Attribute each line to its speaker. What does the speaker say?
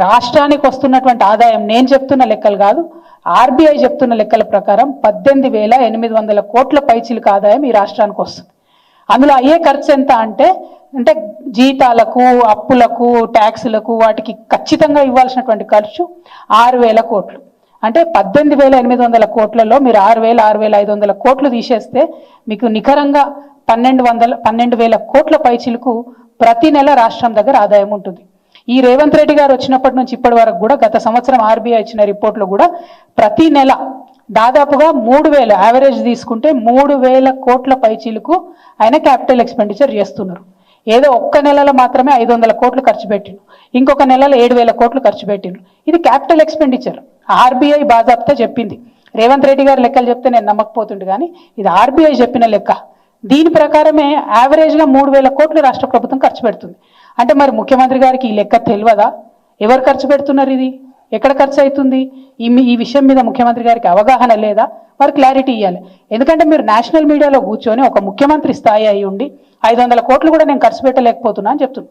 Speaker 1: రాష్ట్రానికి వస్తున్నటువంటి ఆదాయం నేను చెప్తున్న లెక్కలు కాదు, ఆర్బీఐ చెప్తున్న లెక్కల ప్రకారం 18,800 కోట్ల పైచిలకు ఆదాయం ఈ రాష్ట్రానికి వస్తుంది. అందులో అయ్యే ఖర్చు ఎంత అంటే జీతాలకు, అప్పులకు, ట్యాక్సులకు, వాటికి ఖచ్చితంగా ఇవ్వాల్సినటువంటి ఖర్చు 6,000 కోట్లు. అంటే 18,800 కోట్లలో మీరు 6,500 కోట్లు తీసేస్తే మీకు నికరంగా 12,000 కోట్ల పైచిలకు ప్రతి నెల రాష్ట్రం దగ్గర ఆదాయం ఉంటుంది. ఈ రేవంత్ రెడ్డి గారు వచ్చినప్పటి నుంచి ఇప్పటి వరకు కూడా గత సంవత్సరం ఆర్బీఐ ఇచ్చిన రిపోర్ట్లో కూడా ప్రతి నెల దాదాపుగా 3,000 యావరేజ్ తీసుకుంటే 3,000 కోట్ల పైచీలకు ఆయన క్యాపిటల్ ఎక్స్పెండిచర్ చేస్తున్నారు. ఏదో ఒక్క నెలలో మాత్రమే 500 కోట్లు ఖర్చు పెట్టిండు, ఇంకొక నెలలో 7,000 కోట్లు ఖర్చు పెట్టిండు. ఇది క్యాపిటల్ ఎక్స్పెండిచర్. ఆర్బీఐ బాజాబ్తా చెప్పింది. రేవంత్ రెడ్డి గారు లెక్కలు చెప్తే నేను నమ్మకపోతుండే, కానీ ఇది ఆర్బీఐ చెప్పిన లెక్క. దీని ప్రకారమే యావరేజ్గా 3,000 కోట్లు రాష్ట్ర ప్రభుత్వం ఖర్చు పెడుతుంది. అంటే మరి ముఖ్యమంత్రి గారికి ఈ లెక్క తెలియదా? ఎవరు ఖర్చు పెడుతున్నారు, ఇది ఎక్కడ ఖర్చు అవుతుంది, ఈ విషయం మీద ముఖ్యమంత్రి గారికి అవగాహన లేదా? వారు క్లారిటీ ఇవ్వాలి. ఎందుకంటే మీరు నేషనల్ మీడియాలో కూర్చొని ఒక ముఖ్యమంత్రి స్థాయి అయి ఉండి 500 కోట్లు కూడా నేను ఖర్చు పెట్టలేకపోతున్నా అని చెప్తున్నాను.